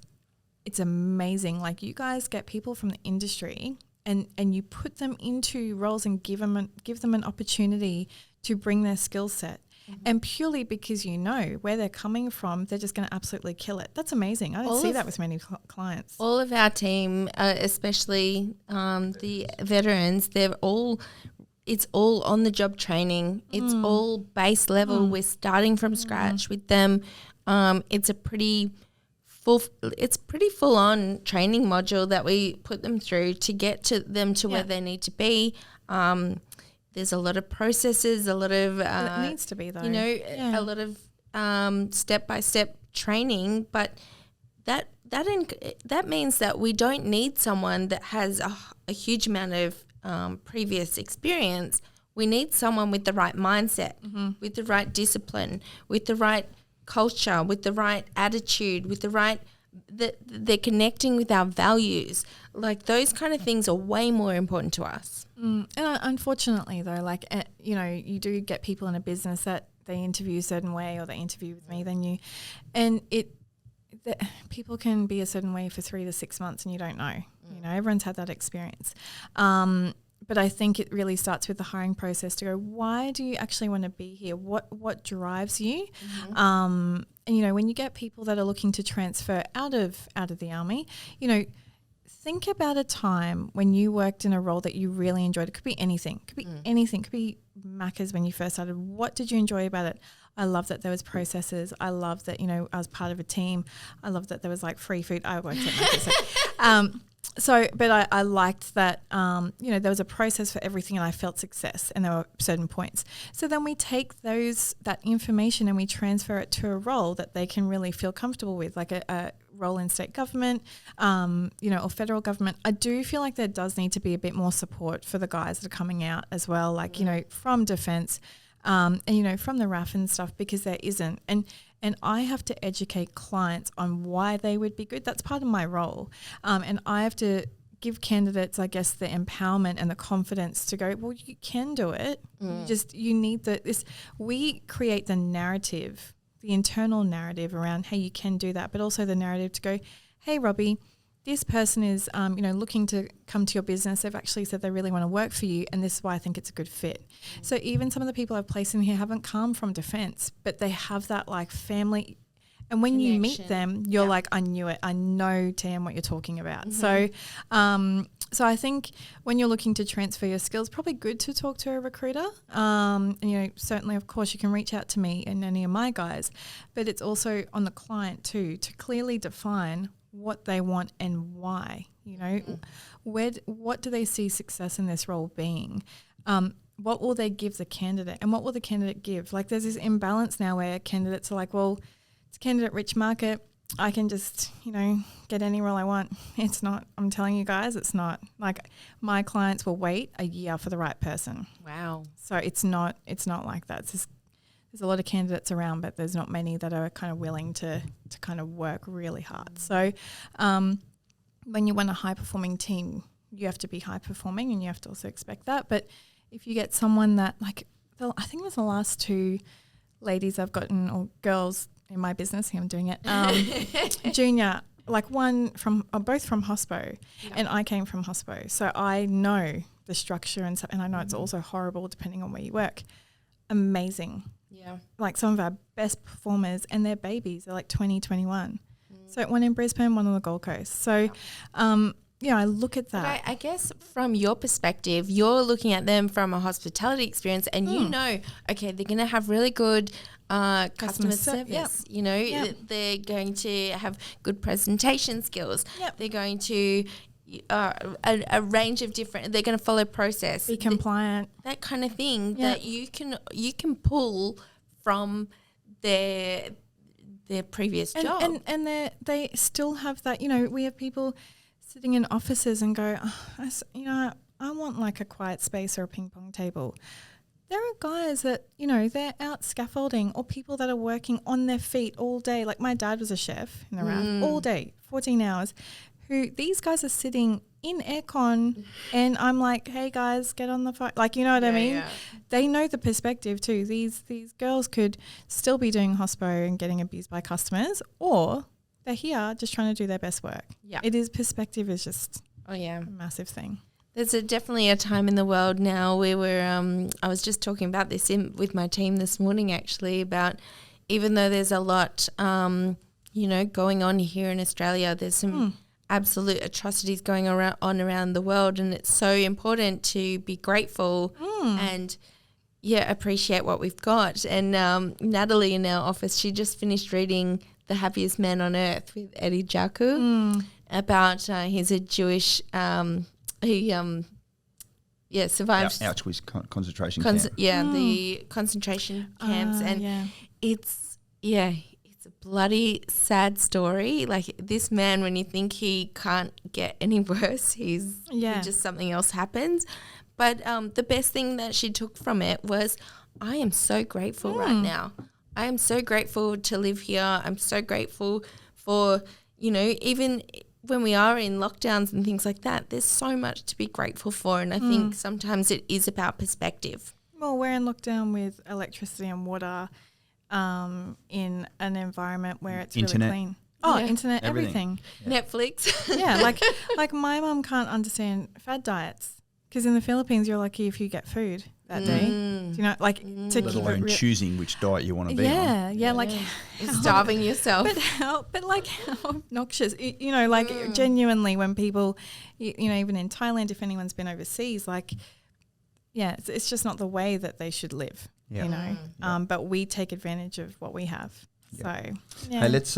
it's amazing. You guys get people from the industry and you put them into roles and give them an opportunity to bring their skill set. And purely because where they're coming from, they're just going to absolutely kill it. That's amazing. I don't see that with many clients. All of our team, especially the veterans, it's all on the job training. It's all base level. We're starting from scratch with them. It's a pretty full on training module that we put them through to get to them to where they need to be. There's a lot of processes, a lot of it needs to be though. A lot of step-by-step training, but that means that we don't need someone that has a huge amount of previous experience. We need someone with the right mindset, with the right discipline, with the right culture, with the right attitude, with the right they're connecting with our values. Those kind of things are way more important to us. And unfortunately though, you do get people in a business that they interview a certain way, or they interview with me than you, and people can be a certain way for 3 to 6 months and you don't know. Everyone's had that experience. But I think it really starts with the hiring process to go, why do you actually want to be here? What drives you? And when you get people that are looking to transfer out of the Army, think about a time when you worked in a role that you really enjoyed. It could be anything. Could be anything. Could be Macca's when you first started. What did you enjoy about it? I love that there was processes. I love that, I was part of a team. I love that there was free food. I worked at Macca's. But I liked that, there was a process for everything, and I felt success, and there were certain points. So then we take that information and we transfer it to a role that they can really feel comfortable with, like a role in state government, or federal government. I do feel like there does need to be a bit more support for the guys that are coming out as well, from defence, and, from the RAF and stuff, because there isn't. And I have to educate clients on why they would be good. That's part of my role. And I have to give candidates, I guess, the empowerment and the confidence to go, well, you can do it. You need we create the narrative, the internal narrative around, hey, you can do that, but also the narrative to go, hey, Robbie, this person is, looking to come to your business. They've actually said they really want to work for you, and this is why I think it's a good fit. So even some of the people I've placed in here haven't come from defence, but they have that family And when you meet connection. them, you're Yeah. like, I knew it. I know, Tam, what you're talking about. Mm-hmm. So I think when you're looking to transfer your skills, probably good to talk to a recruiter. And, certainly, of course, you can reach out to me and any of my guys, but it's also on the client too, to clearly define what they want and why. What do they see success in this role being? What will they give the candidate, and what will the candidate give? Like, there's this imbalance now where candidates are like, well, it's a candidate-rich market. I can just, get any role I want. It's not. I'm telling you guys, it's not. Like, my clients will wait a year for the right person. Wow. So it's not like that. It's just, there's a lot of candidates around, but there's not many that are kind of willing to kind of work really hard. So when you want a high-performing team, you have to be high-performing, and you have to also expect that. But if you get someone that, like, I think it was the last 2 ladies I've gotten, or girls in my business, I'm doing it, junior, like both from hospo, and I came from hospo. So I know the structure and stuff, and I know it's also horrible depending on where you work. Amazing. Yeah. Like, some of our best performers, and their babies are like 20, 21. So one in Brisbane, one on the Gold Coast. So, I look at that. But I guess from your perspective, you're looking at them from a hospitality experience, and okay, they're going to have really good customer service. Yep. They're going to have good presentation skills. Yep. They're going to a range of different. They're going to follow process, Be compliant. that kind of thing Yep. that you can pull from their previous job. And they still have that. We have people sitting in offices and go, I want like a quiet space or a ping pong table. There are guys that, they're out scaffolding, or people that are working on their feet all day. Like, my dad was a chef in the RAF all day, 14 hours, who these guys are sitting in aircon, and I'm like, hey guys, get on the phone. Like, you know what I mean? Yeah. They know the perspective too. These girls could still be doing hospo and getting abused by customers, or they're here just trying to do their best work. Yeah. Perspective is just a massive thing. There's definitely a time in the world now where I was just talking about this with my team this morning, actually, about even though there's a lot, going on here in Australia, there's some absolute atrocities going on around the world, and it's so important to be grateful and appreciate what we've got. And Natalie in our office, she just finished reading The Happiest Man on Earth with Eddie Jaku about he's a Jewish he survived Auschwitz concentration camp. The concentration camps, and it's a bloody sad story. Like, this man, when you think he can't get any worse, just something else happens. But the best thing that she took from it was, I am so grateful right now. I am so grateful to live here. I'm so grateful for, even when we are in lockdowns and things like that, there's so much to be grateful for. And I think sometimes it is about perspective. Well, we're in lockdown with electricity and water in an environment where it's Internet. really clean. Oh, internet, Everything. Netflix. Yeah, like my mum can't understand fad diets, because in the Philippines you're lucky if you get food that day. Do you know, to Let keep alone it choosing which diet you want to be on. Starving yourself. how obnoxious, genuinely, when people, even in Thailand, if anyone's been overseas, it's just not the way that they should live, but we take advantage of what we have. Yeah. So, Hey, let's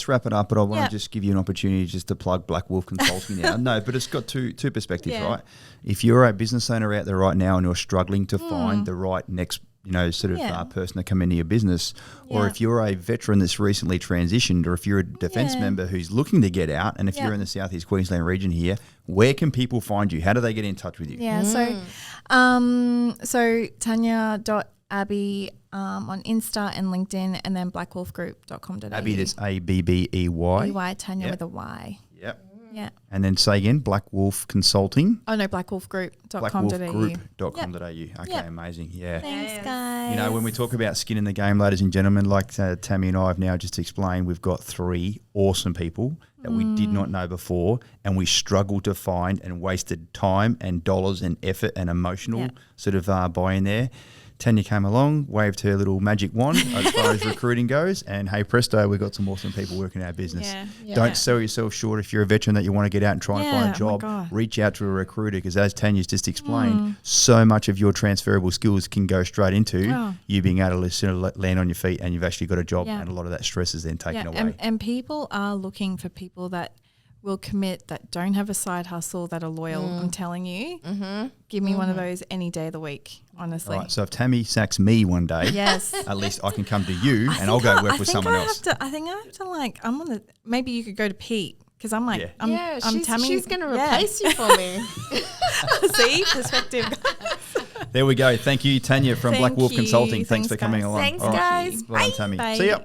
wrap it up, but I want to just give you an opportunity just to plug Black Wolf Consulting now. No, but it's got two perspectives, right? If you're a business owner out there right now and you're struggling to find the right next person to come into your business, or if you're a veteran that's recently transitioned, or if you're a defence member who's looking to get out, and if you're in the Southeast Queensland region here, where can people find you? How do they get in touch with you? Yeah, so Tanya.Abbey on Insta and LinkedIn, and then blackwolfgroup.com.au. Abbey, that's ABBEY. EY, Tanya with a Y. Yep. Yeah. And then say again, Black Wolf Consulting. Oh, no, blackwolfgroup.com.au. Blackwolfgroup.com.au. Okay, amazing. Yeah. Thanks, guys. When we talk about skin in the game, ladies and gentlemen, like Tammy and I have now just explained, we've got 3 awesome people that we did not know before, and we struggled to find and wasted time and dollars and effort and emotional buy-in there. Tanya came along, waved her little magic wand as far as recruiting goes, and hey presto, we've got some awesome people working in our business. Yeah. Don't sell yourself short. If you're a veteran that you want to get out and try and find a job, reach out to a recruiter, because as Tanya's just explained, so much of your transferable skills can go straight into you being able to land on your feet, and you've actually got a job, and a lot of that stress is then taken away. And people are looking for people that will commit, that don't have a side hustle, that are loyal. I'm telling you, give me one of those any day of the week, honestly. Right, so if Tammy sacks me one day, at least I can come to you and I'll go work with someone else. I think I have to I'm gonna, maybe you could go to Pete, because I'm like, I'm Tammy. She's going to replace you for me. See, perspective. There we go. Thank you, Tanya from Black Wolf Consulting. Thanks for coming along. Thanks, guys. Well done, Tammy. Bye. See ya.